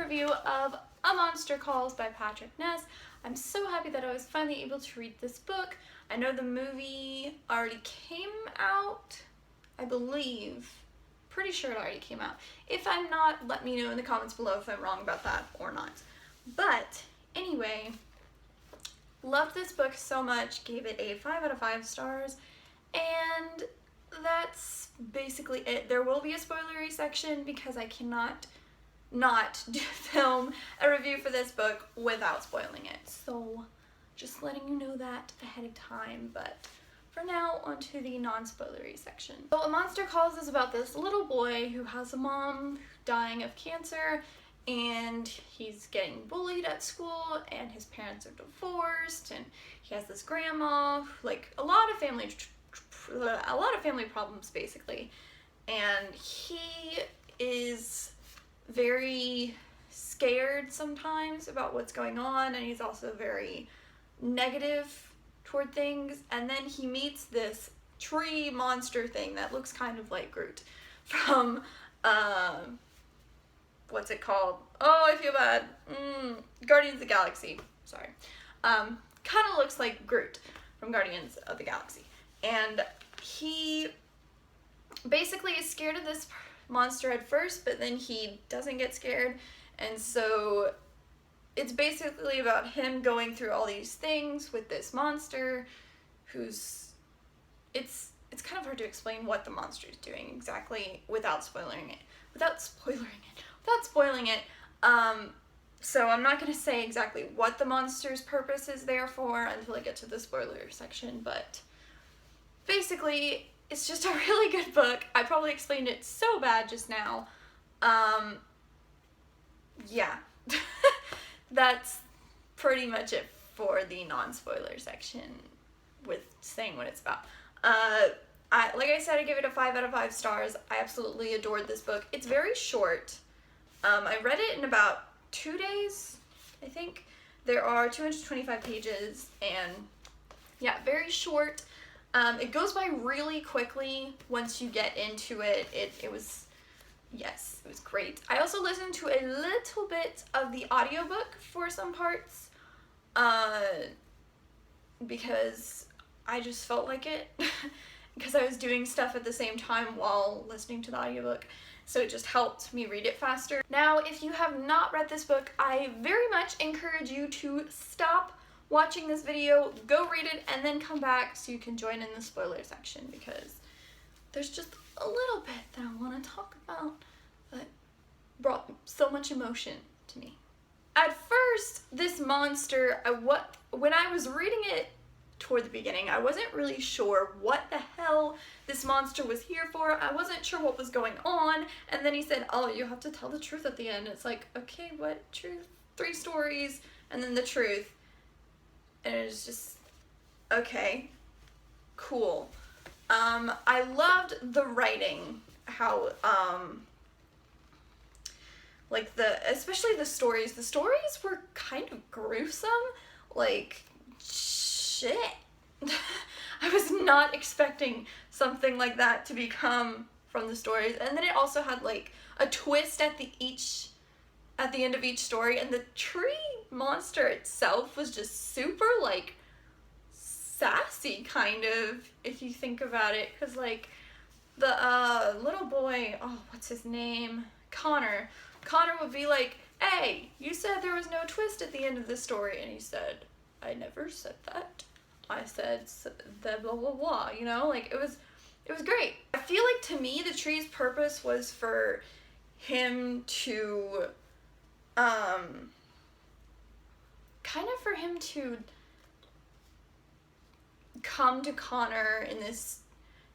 review of A Monster Calls by Patrick Ness. I'm so happy that I was finally able to read this book. I know the movie already came out, I believe. Pretty sure it already came out. If I'm not, let me know in the comments below if I'm wrong about that or not. But anyway, loved this book so much, gave it a 5 out of 5 stars, and that's basically it. There will be a spoilery section because I cannot not film a review for this book without spoiling it. So just letting you know that ahead of time, but for now, onto the non-spoilery section. So A Monster Calls is about this little boy who has a mom dying of cancer, and he's getting bullied at school, and his parents are divorced, and he has this grandma, like a lot of family problems basically, and he is very scared sometimes about what's going on, and he's also very negative toward things. And then he meets this tree monster thing that looks kind of like Groot from what's it called? Oh, I feel bad. Guardians of the Galaxy. Sorry. Kind of looks like Groot from Guardians of the Galaxy. And he basically is scared of this monster at first, but then he doesn't get scared. And so it's basically about him going through all these things with this monster who's... It's kind of hard to explain what the monster is doing exactly without spoiling it. So I'm not going to say exactly what the monster's purpose is there for until I get to the spoiler section, but basically it's just a really good book. I probably explained it so bad just now. Yeah. That's pretty much it for the non-spoiler section with saying what it's about. Like I said, I give it a 5 out of 5 stars. I absolutely adored this book. It's very short. I read it in about 2 days, I think. There are 225 pages, and yeah, very short. It goes by really quickly once you get into it. It was great. I also listened to a little bit of the audiobook for some parts, because I just felt like it, because I was doing stuff at the same time while listening to the audiobook, so it just helped me read it faster. Now, if you have not read this book, I very much encourage you to stop watching this video, go read it, and then come back so you can join in the spoiler section, because there's just a little bit that I want to talk about that brought so much emotion to me. At first, this monster, when I was reading it toward the beginning, I wasn't really sure what the hell this monster was here for. I wasn't sure what was going on, and then he said, oh, you have to tell the truth at the end. It's like, okay, what truth? 3 stories, and then the truth. And it was just, okay, cool. I loved the writing, how, like especially the stories were kind of gruesome, like, shit. I was not expecting something like that to become from the stories. And then it also had like a twist at the end of each story, and the tree monster itself was just super like sassy, kind of, if you think about it, because like the little boy, oh, what's his name, Connor would be like, hey, you said there was no twist at the end of the story, and he said, I never said that. I said the blah blah blah, you know, like it was great. I feel like, to me, the tree's purpose was for him to come to Connor in this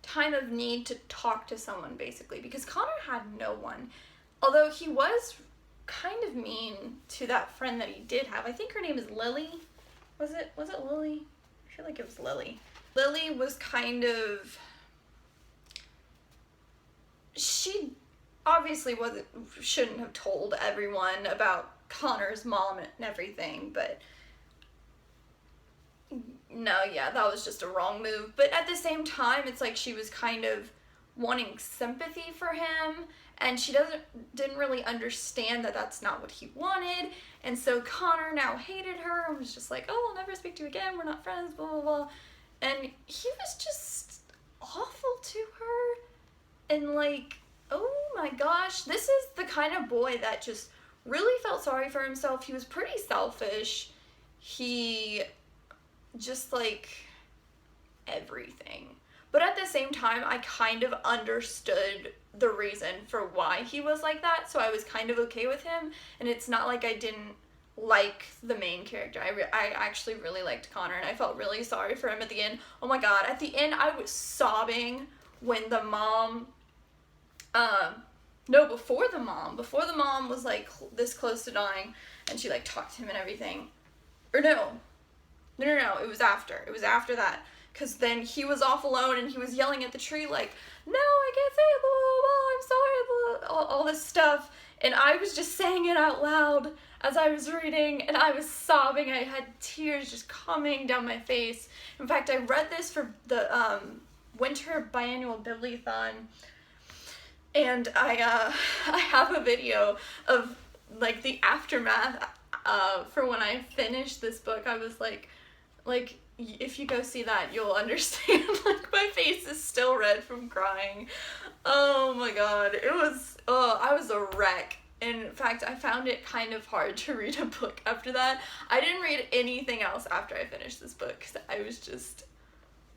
time of need to talk to someone, basically, because Connor had no one. Although he was kind of mean to that friend that he did have. I think her name is Lily. Was it Lily? I feel like it was Lily. Lily was kind of... She obviously shouldn't have told everyone about Connor's mom and everything, but... No, yeah, that was just a wrong move. But at the same time, it's like she was kind of wanting sympathy for him, and she didn't really understand that that's not what he wanted. And so Connor now hated her and was just like, oh, I'll never speak to you again, we're not friends, blah blah blah. And he was just awful to her, and like, oh my gosh, this is the kind of boy that just really felt sorry for himself. He was pretty selfish. He just like everything. But at the same time, I kind of understood the reason for why he was like that, so I was kind of okay with him, and it's not like I didn't like the main character. I actually really liked Connor, and I felt really sorry for him at the end. Oh my god, at the end I was sobbing when the mom, no, before the mom was like this close to dying, and she like talked to him and everything. Or no, it was after that. Because then he was off alone and he was yelling at the tree like, no, I can't say it, blah, blah, blah, I'm sorry, blah, all this stuff. And I was just saying it out loud as I was reading, and I was sobbing. I had tears just coming down my face. In fact, I read this for the Winter Biannual Bibliothon, and I have a video of like the aftermath for when I finished this book. I was like, if you go see that, you'll understand. Like, my face is still red from crying. Oh my god, it was, I was a wreck. In fact, I found it kind of hard to read a book after that. I didn't read anything else after I finished this book, because I was just,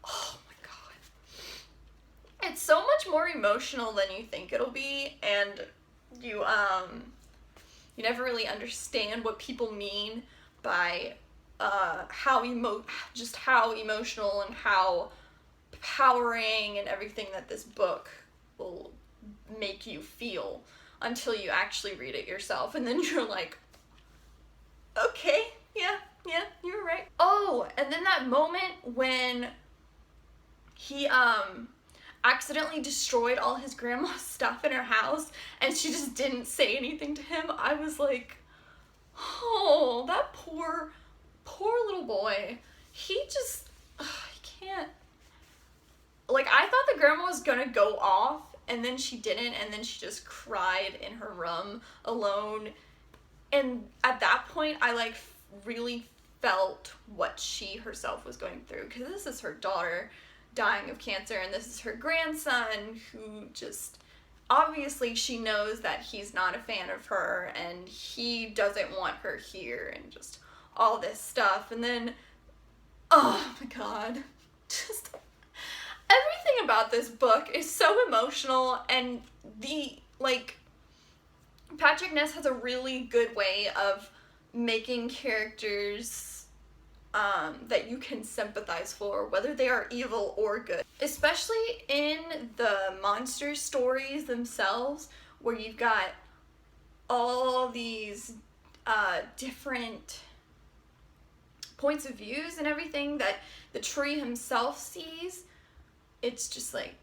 oh my god. It's so much more emotional than you think it'll be, and you never really understand what people mean by how emotional and how powering and everything that this book will make you feel until you actually read it yourself, and then you're like, okay, yeah, you were right. Oh, and then that moment when he accidentally destroyed all his grandma's stuff in her house and she just didn't say anything to him, I was like, oh, that poor little boy. He just, he can't, like, I thought the grandma was gonna go off, and then she didn't, and then she just cried in her room alone. And at that point, I like really felt what she herself was going through, because this is her daughter dying of cancer, and this is her grandson who just, obviously she knows that he's not a fan of her and he doesn't want her here, and just all this stuff. And then, oh my god, just everything about this book is so emotional, and Patrick Ness has a really good way of making characters that you can sympathize for, whether they are evil or good. Especially in the monster stories themselves, where you've got all these different points of views and everything that the tree himself sees. It's just like,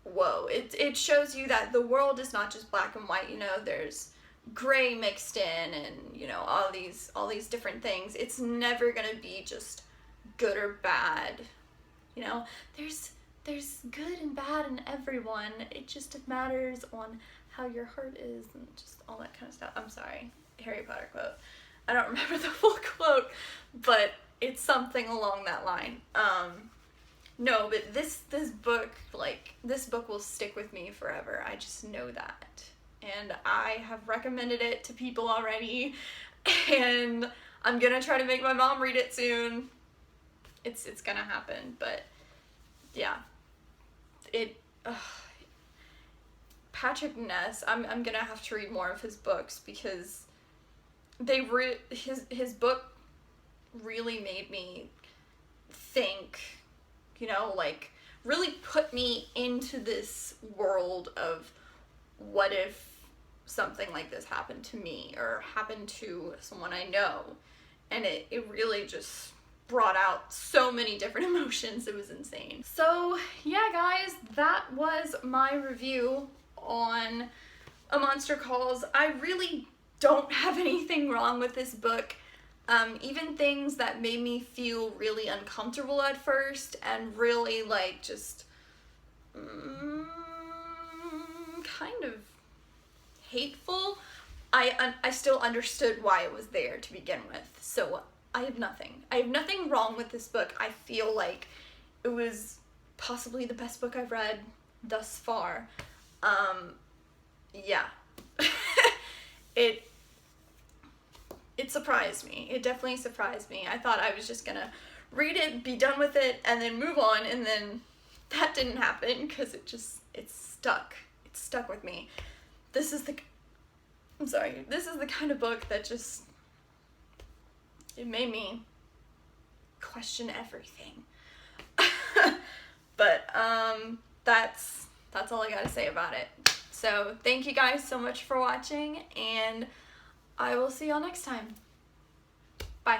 whoa. It shows you that the world is not just black and white, there's gray mixed in, and all these different things. It's never gonna be just good or bad. There's good and bad in everyone. It just matters on how your heart is, and just all that kind of stuff. I'm sorry, Harry Potter quote. I don't remember the full quote, but it's something along that line. No, but this book will stick with me forever. I just know that. And I have recommended it to people already, and I'm gonna try to make my mom read it soon. It's gonna happen, but yeah. Patrick Ness, I'm gonna have to read more of his books, because his book really made me think, really put me into this world of what if something like this happened to me or happened to someone I know. And it really just brought out so many different emotions. It was insane. So yeah, guys, that was my review on A Monster Calls. I really don't have anything wrong with this book. Even things that made me feel really uncomfortable at first, and really just kind of hateful, I still understood why it was there to begin with. So I have nothing wrong with this book. I feel like it was possibly the best book I've read thus far. Yeah. It surprised me. It definitely surprised me. I thought I was just gonna read it, be done with it, and then move on, and then that didn't happen because it's stuck. It's stuck with me. This is the kind of book that just, it made me question everything. But that's all I gotta say about it. So thank you guys so much for watching, and I will see y'all next time. Bye.